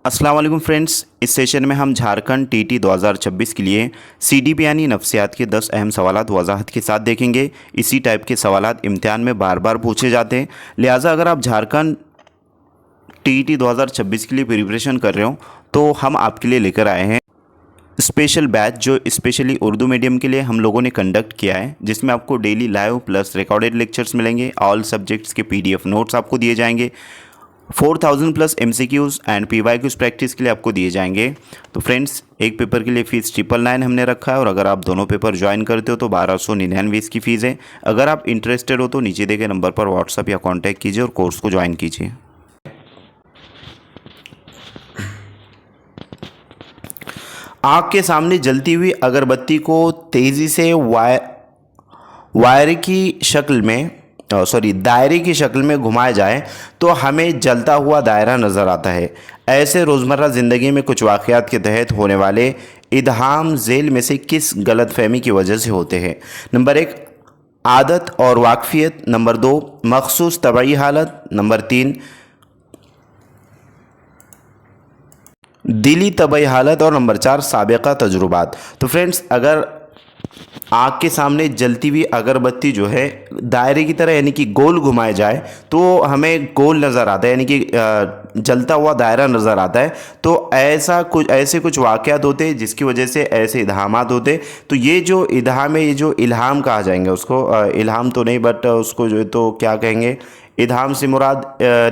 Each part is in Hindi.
अस्सलाम वालेकुम फ्रेंड्स, इस सेशन में हम झारखंड टीटी 2026 के लिए सीडीपी यानी नफ्सियात के 10 अहम सवालात वजाहत के साथ देखेंगे। इसी टाइप के सवालात इम्तिहान में बार बार पूछे जाते हैं, लिहाजा अगर आप झारखंड टीटी 2026 के लिए प्रिपरेशन कर रहे हो तो हम आपके लिए लेकर आए हैं स्पेशल बैच जो स्पेशली उर्दू मीडियम के लिए हम लोगों ने कंडक्ट किया है, जिसमें आपको daily live plus recorded lectures मिलेंगे। ऑल सब्जेक्ट्स के पीडीएफ नोट्स आपको दिए जाएंगे। 4000 plus MCQs and PYQs practice के लिए आपको दिए जाएंगे। तो फ्रेंड्स, एक पेपर के लिए फ़ीस 999 हमने रखा है और अगर आप दोनों पेपर ज्वाइन करते हो तो 1299 इसकी फ़ीस है। अगर आप इंटरेस्टेड हो तो नीचे दिए गए नंबर पर व्हाट्सअप या कॉन्टैक्ट कीजिए और कोर्स को ज्वाइन कीजिए। आँख के सामने जलती हुई अगरबत्ती को तेज़ी से दायरे की शक्ल में घुमाया जाए तो हमें जलता हुआ दायरा नज़र आता है। ऐसे रोज़मर्रा ज़िंदगी में कुछ वाक़यात के तहत होने वाले इदहाम झेल में से किस गलतफहमी की वजह से होते हैं? नंबर 1, आदत और वाकफियत। नंबर 2, मखसूस तबई हालत। नंबर 3, दिली तबई हालत। और नंबर 4, साबिक़ा तजुर्बात। तो फ्रेंड्स, अगर आँख के सामने जलती हुई अगरबत्ती जो है दायरे की तरह यानी कि गोल घुमाए जाए तो हमें गोल नज़र आता है, यानी कि जलता हुआ दायरा नज़र आता है। तो ऐसे कुछ वाक़यात होते हैं जिसकी वजह से ऐसे इल्हामात होते हैं। तो ये जो इल्हाम है, ये जो इल्हाम कहा जाएंगे उसको, इल्हाम तो नहीं बट उसको जो है तो क्या कहेंगे, इल्हाम से मुराद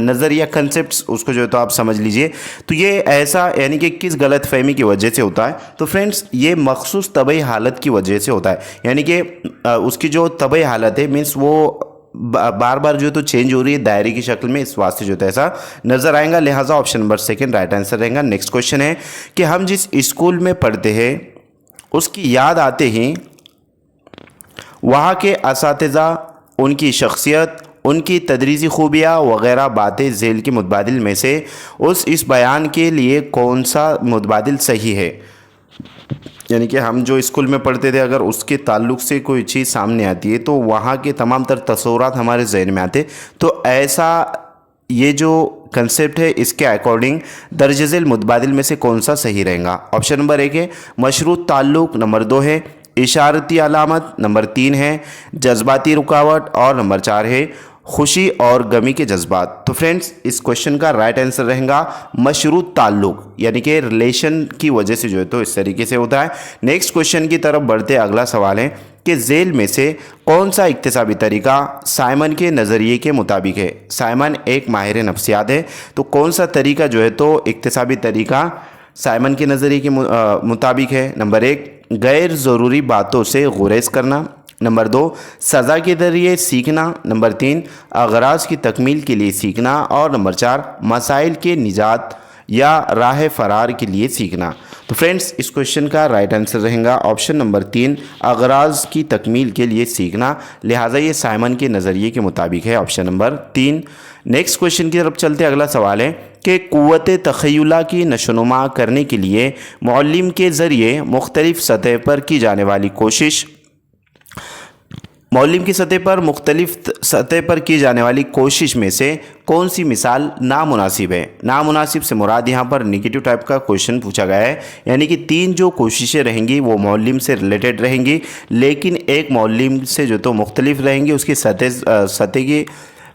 नज़रिया कंसेप्ट्स, उसको जो है तो आप समझ लीजिए। तो ये ऐसा यानी कि किस गलत फहमी की वजह से होता है? तो फ्रेंड्स, ये मखसूस तबई हालत की वजह से होता है, यानी कि उसकी जो तबई हालत है मीन्स वो बार बार जो है तो चेंज हो रही है दायरे की शक्ल में, इस वास्ते जो है ऐसा नज़र आएगा। लिहाजा ऑप्शन नंबर 2 राइट आंसर रहेगा। नेक्स्ट क्वेश्चन है कि हम जिस स्कूल में पढ़ते हैं उसकी याद आते ही वहाँ के असातिज़ा, उनकी शख्सियत, उनकी तदरीसी खूबियाँ वगैरह बातें झेल के मुतबादिल में से इस बयान के लिए कौन सा मुतबादिल सही है? यानी कि हम जो स्कूल में पढ़ते थे अगर उसके ताल्लुक़ से कोई चीज़ सामने आती है तो वहाँ के तमाम तर तस्वुरात हमारे जहन में आते। तो ऐसा ये जो कंसेप्ट है इसके अकॉर्डिंग दर्ज झेल मुतबादिल में से कौन सा सही रहेगा? ऑप्शन नंबर 1 है मशरूत ताल्लुक़। नंबर 2 है इशारती अलामत। नंबर 3 है जज्बाती रुकावट। और नंबर 4 है खुशी और गमी के जज्बात। तो फ्रेंड्स, इस क्वेश्चन का राइट आंसर रहेगा मशरूत ताल्लुक़, यानी कि रिलेशन की वजह से जो है तो इस तरीके से होता है। नेक्स्ट क्वेश्चन की तरफ बढ़ते अगला सवाल है कि झेल में से कौन सा इक्तिसाबी तरीका साइमन के नज़रिए के मुताबिक है? साइमन एक माहिर नफ्सियात है, तो कौन सा तरीका जो है तो इक्तिसाबी तरीका साइमन के नज़रिए के मुताबिक है? नंबर 1, गैर ज़रूरी बातों से गुरेज करना। नंबर 2, सज़ा के ज़रिए सीखना। नंबर 3, अगराज की तकमील के लिए सीखना। और नंबर 4, मसाइल के निजात या राह फरार के लिए सीखना। तो फ्रेंड्स, इस क्वेश्चन का राइट आंसर रहेगा ऑप्शन नंबर 3, अगराज की तकमील के लिए सीखना। लिहाजा ये साइमन के नज़रिए के मुताबिक है, ऑप्शन नंबर 3। नेक्स्ट क्वेश्चन की तरफ चलते अगला सवाल है कि क़ुव्वत तख़य्युला की नशोनुमा करने के लिए मुअल्लिम के ज़रिए मुख्तलिफ़ सतह पर की जाने वाली कोशिश, मौलिम की मुख्तलिफ सतह पर की जाने वाली कोशिश में से कौन सी मिसाल नामुनासिब है? नामुनासिब से मुराद यहाँ पर निगेटिव टाइप का क्वेश्चन पूछा गया है, यानी कि 3 जो कोशिशें रहेंगी वो मौलिम से रिलेटेड रहेंगी, लेकिन एक मौलिम से जो तो मुख्तलिफ रहेंगी, उसकी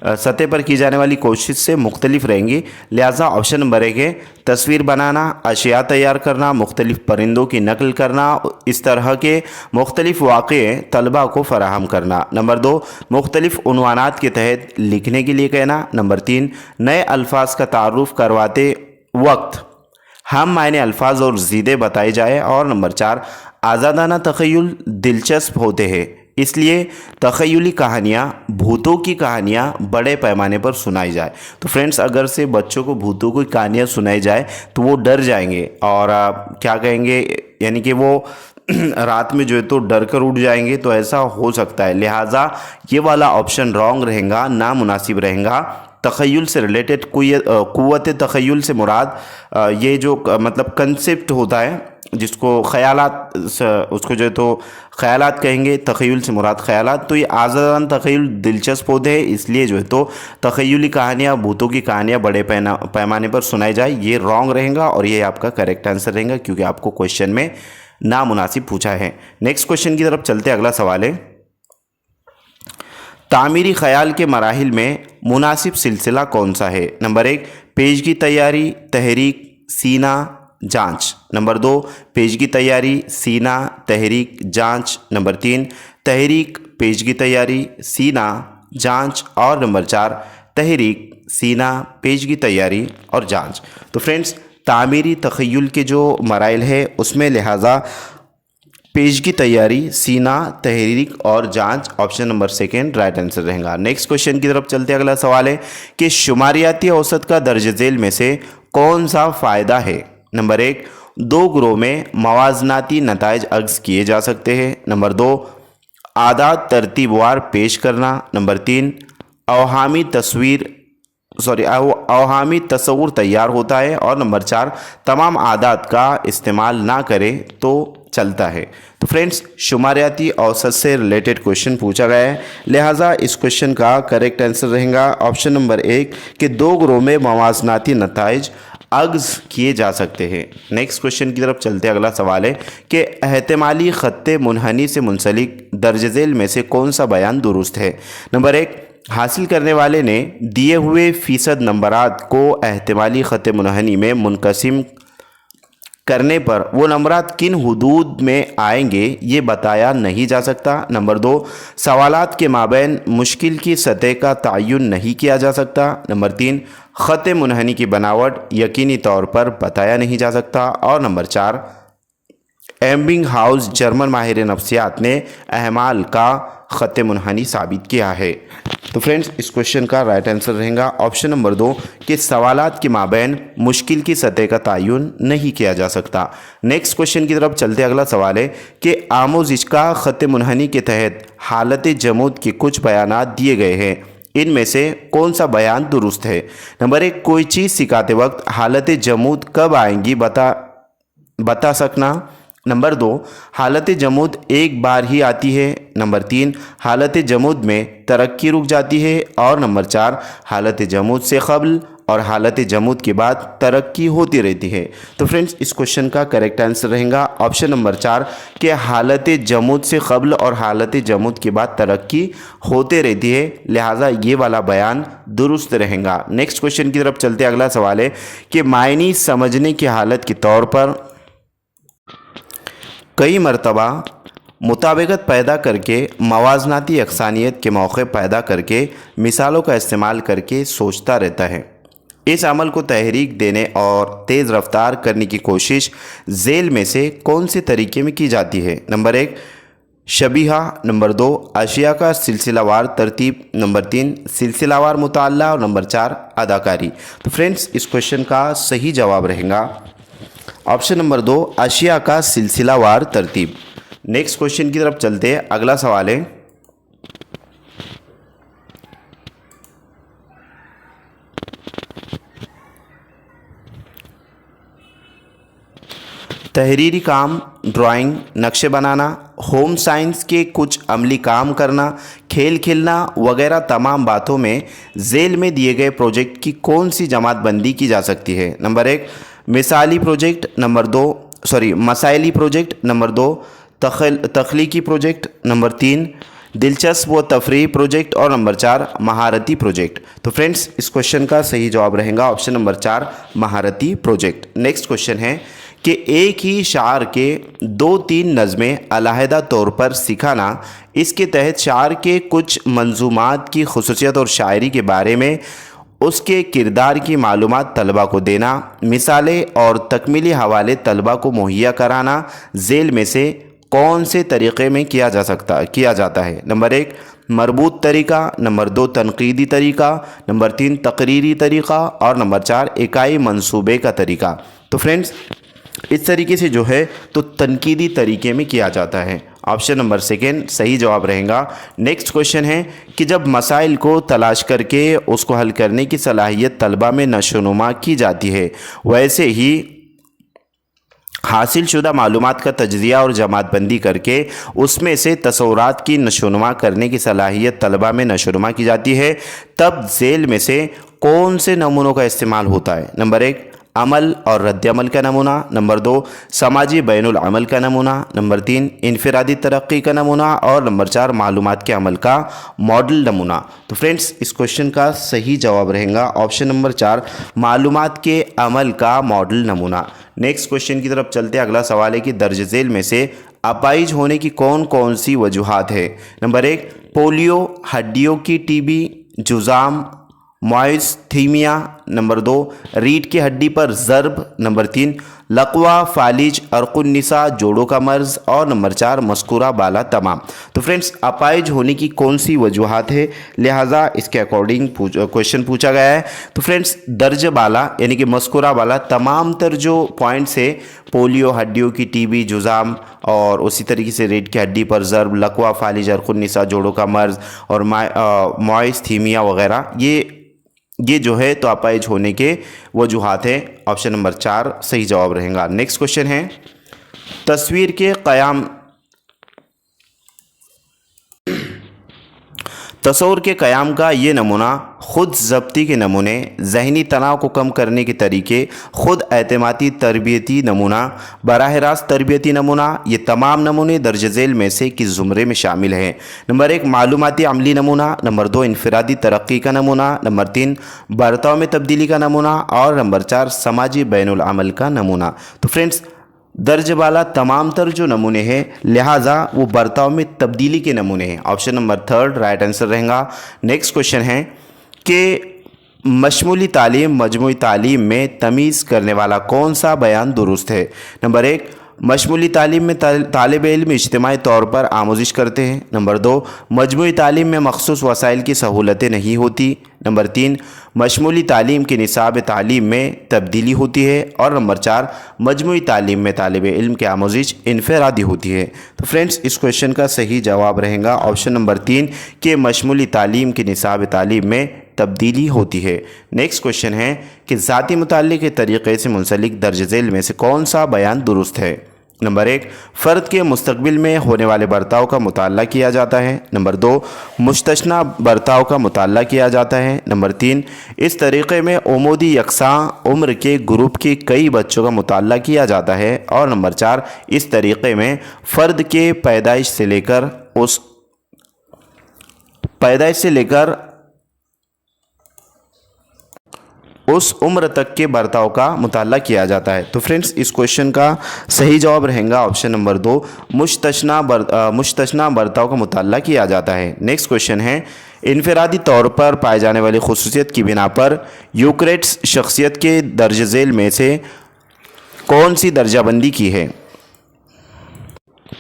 सतह पर की जाने वाली कोशिश से मुख्तलिफ रहेंगी। लिहाजा ऑप्शन नंबर 1 है तस्वीर बनाना, अशिया तैयार करना, मुख्तलिफ परिंदों की नकल करना, इस तरह के मुख्तलिफ वाक़े तलबा को फ़राहम करना। नंबर 2, मुख्तलिफ उन्वानात के तहत लिखने के लिए कहना। नंबर 3, नए अल्फाज का तारुफ़ करवाते वक्त हम मायने अल्फाज और ज़ीदे बताए जाए। और नंबर 4, आज़ादाना तख़य्युल दिलचस्प होते हैं, इसलिए तख़य्युली कहानियाँ, भूतों की कहानियाँ बड़े पैमाने पर सुनाई जाए। तो फ्रेंड्स, अगर से बच्चों को भूतों की कहानियाँ सुनाई जाए तो वो डर जाएंगे और क्या कहेंगे, यानी कि वो रात में जो है तो डर कर उठ जाएंगे, तो ऐसा हो सकता है। लिहाजा ये वाला ऑप्शन रॉन्ग रहेगा, नामुनासिब रहेगा। तख़य्युल से रिलेटेड क़ुव्वत तख़य्युल से मुराद ये जो मतलब कंसेप्ट होता है जिसको ख़यालात उसको जो है तो ख़यालात कहेंगे, तख़य्युल से मुराद ख़यालात। तो ये आज़ादान तख़य्युल दिलचस्प होते हैं, इसलिए जो है तो तख़य्युली कहानियाँ, भूतों की कहानियाँ बड़े पैमाने पर सुनाई जाए, ये रॉन्ग रहेगा और ये आपका करेक्ट आंसर रहेगा क्योंकि आपको क्वेश्चन में नामुनासिब पूछा है। नेक्स्ट क्वेश्चन की तरफ चलते, अगला सवाल है, तामीरी ख़याल के मराहिल में मुनासिब सिलसिला कौन सा है? नंबर 1 पेज की तैयारी, तहरीक, सीना, जांच। नंबर 2 पेज की तैयारी, सीना, तहरीक, जांच। नंबर 3 तहरीक, पेज की तैयारी, सीना, जांच। और नंबर 4 तहरीक, सीना, पेज की तैयारी और जांच। तो फ्रेंड्स तामीरी तख़य्युल के जो मराइल है उसमें लिहाजा पेज की तैयारी, सीना, तहरीक और जांच, ऑप्शन नंबर 2 राइट आंसर रहेगा। नेक्स्ट क्वेश्चन की तरफ चलते, अगला सवाल है कि शुमारियाती औसत का दर्ज झेल में से कौन सा फ़ायदा है? नंबर 1 2 ग्रोह में मवाजनाती नताइज अक्स किए जा सकते हैं। नंबर 2 आदात तरतीबवार पेश करना। नंबर 3 अवहामी तस्वुर तैयार होता है। और नंबर 4 तमाम आदात का इस्तेमाल ना करें तो चलता है। तो फ्रेंड्स शुमारियाती औसत से रिलेटेड क्वेश्चन पूछा गया है, लिहाजा इस क्वेश्चन का करेक्ट आंसर रहेगा ऑप्शन नंबर 1 कि 2 ग्रोह में मवाजनाती नताइज अग्ज़ किए जा सकते हैं। नेक्स्ट क्वेश्चन की तरफ चलते, अगला सवाल है कि एहतिमाली ख़त्ते मुनहनी से मुंसलिक दर्ज झेल में से कौन सा बयान दुरुस्त है? नंबर 1 हासिल करने वाले ने दिए हुए फ़ीसद नंबरात को एहतिमाली ख़त्ते मुनहनी में मुनक़सिम करने पर वो नंबरात किन हुदूद में आएंगे ये बताया नहीं जा सकता। नंबर 2 सवालात के माबैन मुश्किल की सतह का तयन नहीं किया जा सकता। नंबर 3 ख़त मुनहनी की बनावट यकीनी तौर पर बताया नहीं जा सकता। और नंबर 4 एबिंगहाउस जर्मन माहिर नफ्सियात ने अहमाल का ख़त मुनहनी साबित किया है। तो फ्रेंड्स इस क्वेश्चन का राइट आंसर रहेगा ऑप्शन नंबर 2 कि सवालात के माबैन मुश्किल की सतह का तयन नहीं किया जा सकता। नेक्स्ट क्वेश्चन की तरफ चलते, अगला सवाल है कि आमोज़िज का ख़त मुनहनी के तहत हालत जमूद के कुछ बयानात दिए गए हैं, इनमें से कौन सा बयान दुरुस्त है? नंबर 1 कोई चीज़ सिखाते वक्त हालत जमूद कब आएंगी बता सकना। नंबर 2 हालत जमूद एक बार ही आती है। नंबर 3 हालत जमूद में तरक्की रुक जाती है। और नंबर 4 हालत जमूद से क़ब्ल और हालत जमूद के बाद तरक्की होती रहती है। तो फ्रेंड्स इस क्वेश्चन का करेक्ट आंसर रहेगा ऑप्शन नंबर 4 कि हालत जमूद से क़ब्ल और हालत जमूद के बाद तरक्की होते रहती है, लिहाजा ये वाला बयान दुरुस्त रहेगा। नेक्स्ट क्वेश्चन की तरफ चलते, अगला सवाल है कि मायनी समझने की हालत के तौर पर कई मरतबा मुताबिकत पैदा करके मवाजनाती यकसानियत के मौक़े पैदा करके मिसालों का इस्तेमाल करके सोचता रहता है। इस अमल को तहरीक देने और तेज़ रफ्तार करने की कोशिश झेल में से कौन से तरीके में की जाती है? नंबर 1 शबीहा। नंबर 2 अशिया का सिलसिलावार तरतीब। नंबर 3 सिलसिलावार मुताल्ला। और नंबर 4 अदाकारी। तो फ्रेंड्स इस क्वेश्चन का सही जवाब रहेगा ऑप्शन नंबर 2 अशिया का सिलसिलावार तरतीब। नेक्स्ट क्वेश्चन की तरफ चलते हैं, अगला सवाल है तहरीरी काम, ड्राइंग, नक्शे बनाना, होम साइंस के कुछ अमली काम करना, खेल खेलना वगैरह तमाम बातों में झेल में दिए गए प्रोजेक्ट की कौन सी जमात बंदी की जा सकती है? नंबर 1 मिसाली प्रोजेक्ट। नंबर 2 मसाइली प्रोजेक्ट। नंबर 2 तख्लीकी प्रोजेक्ट। नंबर 3 दिलचस्प व तफरीही प्रोजेक्ट। और नंबर 4 महारती प्रोजेक्ट। तो फ्रेंड्स इस क्वेश्चन का सही जवाब रहेगा ऑप्शन नंबर 4 महारती प्रोजेक्ट। नेक्स्ट क्वेश्चन है कि एक ही शार के 2-3 नज़में अलहदा तौर पर सिखाना, इसके तहत शार के कुछ मंजूमात की खुसूसियत और शायरी के बारे में उसके किरदार की मालूमात तलबा को देना, मिसालें और तकमीली हवाले तलबा को मुहैया कराना झेल में से कौन से तरीक़े में किया जाता है? नंबर 1 मरबूत तरीक़ा। नंबर 2 तनकीदी तरीक़ा। नंबर 3 तकरीरी तरीक़ा। और नंबर 4 इकाई मंसूबे का तरीक़ा। तो फ्रेंड्स इस तरीके से जो है तो तनकीदी तरीके में किया जाता है। ऑप्शन नंबर सेकेंड सही जवाब रहेगा। नेक्स्ट क्वेश्चन है कि जब मसाइल को तलाश करके उसको हल करने की सलाहियत तलबा में नशोनुमा की जाती है, वैसे ही हासिल शुदा मालूमात का तज्ज़िया और जमातबंदी करके उसमें से तसव्वुरात की नशोनुमा करने की सलाहियत तलबा में नशोनुमा की जाती है, तब झेल में से कौन से नमूनों का इस्तेमाल होता है? नंबर 1 अमल और रद्द-ए-अमल का नमूना, नंबर 2 समाजी बैनुल अमल का नमूना, नंबर 3 इनफरादी तरक्की का नमूना और नंबर 4 मालूमात के अमल का मॉडल नमूना। तो फ्रेंड्स इस क्वेश्चन का सही जवाब रहेगा ऑप्शन नंबर 4 मालूमात के अमल का मॉडल नमूना। नेक्स्ट क्वेश्चन की तरफ चलते हैं। अगला सवाल है कि दर्ज झेल में से अपाइज होने की कौन कौन सी वजूहात है? नंबर 1 पोलियो, हड्डियों की टीबी, जुज़ाम, मॉइस्थीमिया, नंबर 2 रीढ़ की हड्डी पर ज़र्ब, नंबर 3 लकवा, फालिज, अर्कुन्निसा, जोड़ों का मर्ज और नंबर 4 मस्कुरा बाला तमाम। तो फ्रेंड्स अपाइज होने की कौन सी वजूहात है, लिहाजा इसके अकॉर्डिंग क्वेश्चन पूछा गया है। तो फ्रेंड्स दर्ज बाला यानी कि मस्कुरा बाला तमाम तर जो पॉइंट्स है पोलियो, हड्डियों की टीबी, जुज़ाम और उसी तरीके से रीढ़ की हड्डी पर ज़र्ब, लकवा, फालिज, अर्कुन्निसा, जोड़ों का मर्ज और मॉइस्थीमिया वगैरह ये जो है तो अपाइज होने के वजूहात है। ऑप्शन नंबर 4 सही जवाब रहेगा। नेक्स्ट क्वेश्चन है तस्वीर के क़याम तस्वुर के क़याम का ये नमूना ख़ुद ज़ब्ती के नमूने, ज़हनी तनाव को कम करने के तरीके, ख़ुद एतमादी तरबियती नमूना, बराह रास्त तरबियती नमूना, ये तमाम नमूने दर्ज झेल में से किस ज़ुमरे में शामिल हैं? नंबर 1 मालूमाती अमली नमूना, नंबर 2 इनफरादी तरक्की का नमूना, नंबर 3 बर्ताव में तब्दीली का नमूना और नंबर 4 समाजी बैनुल अमल का नमूना। तो फ्रेंड्स दर्ज वाला तमाम तर जो नमूने हैं लिहाजा वो बर्ताव में तब्दीली के नमूने हैं। ऑप्शन नंबर 3 राइट आंसर रहेगा। नेक्स्ट क्वेश्चन है कि मशमूली तालीम मजमूई तालीम में तमीज़ करने वाला कौन सा बयान दुरुस्त है? नंबर 1 मशमूली तालीम में तालिब इल्म इज्तिमाई तौर पर आमोजिश करते हैं, नंबर 2 मजमूई तालीम में मखसूस वसाइल की सहूलतें नहीं होती, नंबर 3 मशमूली तालीम के निसाब तालीम में तब्दीली होती है और नंबर 4 मजमूई तालीम में तालिब इल्म की आमोजिश इनफरादी होती है। तो फ्रेंड्स इस क्वेश्चन का सही जवाब रहेगा ऑप्शन नंबर 3 कि मशमूली तालीम के निसाब तालीम में तब्दीली होती है। नेक्स्ट क्वेश्चन है कि ज़ाती मुताल्लिक़ के तरीक़े से मुंसलिक दर्ज झेल में से कौन सा बयान दुरुस्त है? नंबर 1 फ़र्द के मुस्तक़बिल में होने वाले बर्ताव का मुताला किया जाता है, नंबर 2 मुस्तस्ना बर्ताव का मुताला किया जाता है, नंबर 3 इस तरीक़े में उमूदी यकसां उम्र के ग्रुप के कई बच्चों का मुताला किया जाता है और नंबर 4 इस तरीक़े में फ़र्द के पैदाइश से लेकर उस उम्र तक के बर्ताव का मुताला किया जाता है। तो फ्रेंड्स इस क्वेश्चन का सही जवाब रहेगा ऑप्शन नंबर 2 मुस्तस्ना बर्ताव का मुताला किया जाता है। नेक्स्ट क्वेश्चन है इनफरादी तौर पर पाए जाने वाली खुसूसियत की बिना पर यूक्रेट्स शख्सियत के दर्ज झेल में से कौन सी दर्जाबंदी की है?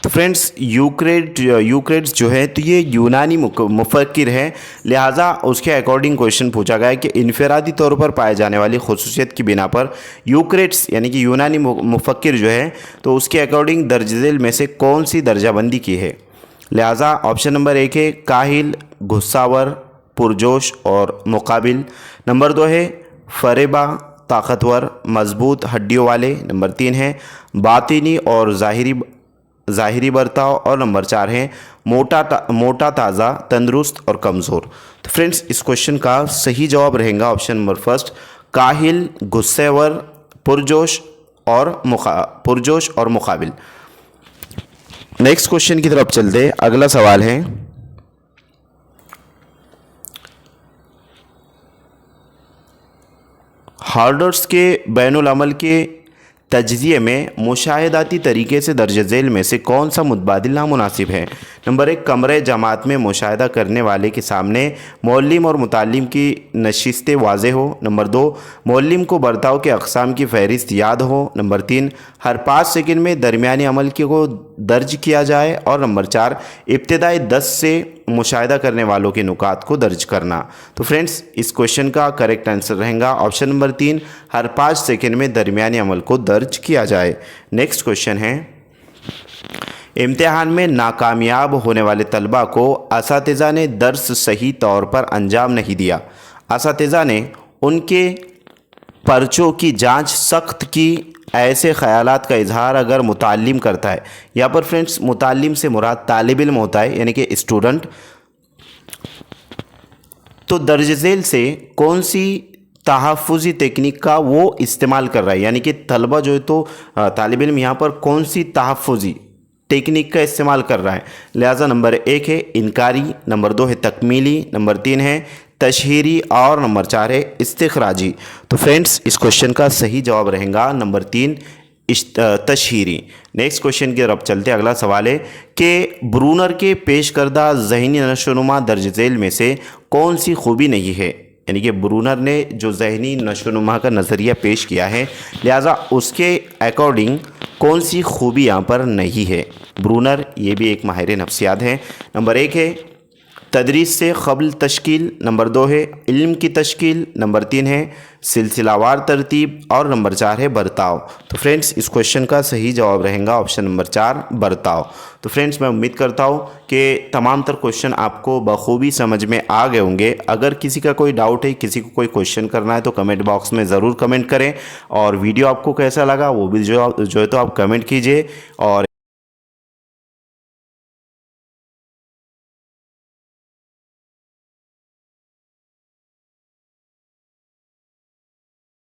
तो फ्रेंड्स यूक्रेट्स जो है तो ये यूनानी मुफक्किर है, लिहाजा उसके अकॉर्डिंग क्वेश्चन पूछा गया है कि इनफरादी तौर पर पाए जाने वाली खुसूसियत की बिना पर यूक्रेट्स यानी कि यूनानी मुफक्किर जो है तो उसके अकॉर्डिंग दर्ज झेल में से कौन सी दर्जाबंदी की है? लिहाजा ऑप्शन नंबर 1 है काहिल, गुस्सावर, पुरजोश और मुकाबिल, नंबर 2 है फरेबा, ताकतवर, मजबूत हड्डियों वाले, नंबर 3 है बातिनी और ज़ाहिरी बर्ताव और नंबर 4 है मोटा ताज़ा, तंदुरुस्त और कमज़ोर। तो फ्रेंड्स इस क्वेश्चन का सही जवाब रहेगा ऑप्शन नंबर 1 काहिल, गुस्सेवर, पुरजोश और मुकाबिल। नेक्स्ट क्वेश्चन की तरफ चलते। अगला सवाल है हार्डर्स के बैनुल अमल के तज्ज़िये में मुशाहिदाती तरीके से दर्ज झेल में से कौन सा मुतबादिल नामुनासिब है? नंबर 1 कमरे जमात में मुशाहिदा करने वाले के सामने मौल्लिम और मुतालिम की नशिस्तें वाज़ेह हो, नंबर 2 मौल्लिम को बर्ताव के अक़साम की फ़हरिस्त याद हो, नंबर 3 हर 5 सेकंड में दरमियानी अमल को दर्ज किया जाए, और नंबर 4 इब्तिदाई 10 से मुशाहिदा करने वालों के नुकात को दर्ज करना। तो फ्रेंड्स इस क्वेश्चन का करेक्ट आंसर रहेगा ऑप्शन नंबर 3, हर 5 सेकंड में दरमियानी अमल को दर्ज किया जाए। नेक्स्ट क्वेश्चन है, इम्तिहान में नाकामयाब होने वाले तलबा को असातिज़ा ने दर्स सही तौर पर अंजाम नहीं दिया। असातिज़ा ने उनके पर्चों की जांच सख्त की, ऐसे ख़यालात का इजहार अगर मुतालिम करता है। यहाँ पर फ्रेंड्स मुतालिम से मुराद तालिब इल्म होता है, यानी कि स्टूडेंट। तो दर्ज झेल से कौन सी तहफ़्फ़ुज़ी टेक्निक का वो इस्तेमाल कर रहा है, यानी कि तलबा जो है तो तालिब इल्म यहाँ पर कौन सी तहफ़्फ़ुज़ी टेक्निक का इस्तेमाल कर रहा है। लिहाजा नंबर 1 है इनकारी, नंबर 2 है तकमीली, नंबर 3 है तशहीरी, और नंबर 4 है इस्तिखराजी। तो फ्रेंड्स इस क्वेश्चन का सही जवाब रहेगा नंबर 3 तशहीरी। नेक्स्ट क्वेश्चन की तरफ चलते, अगला सवाल है कि ब्रूनर के पेश करदा ज़हनी नशोनुमा दर्ज झेल में से कौन सी खूबी नहीं है, यानी कि ब्रूनर ने जो ज़हनी नशोनुमा का नज़रिया पेश किया है, लिहाजा उसके अकॉर्डिंग कौन सी खूबी यहाँ पर नहीं है। ब्रूनर ये भी एक माहिर नफ्सियात है। नंबर 1 है तदरीस से क़ब्ल तश्कील, नंबर 2 है इल्म की तश्कील, नंबर 3 है सिलसिलावार तरतीब, और नंबर 4 है बर्ताव। तो फ्रेंड्स इस क्वेश्चन का सही जवाब रहेगा ऑप्शन नंबर 4 बर्ताव। तो फ्रेंड्स मैं उम्मीद करता हूँ कि तमाम तर क्वेश्चन आपको बखूबी समझ में आ गए होंगे। अगर किसी का कोई डाउट है, किसी को कोई क्वेश्चन करना है, तो कमेंट बॉक्स में ज़रूर कमेंट करें, और वीडियो आपको कैसा लगा वो भी जो है तो आप कमेंट कीजिए। और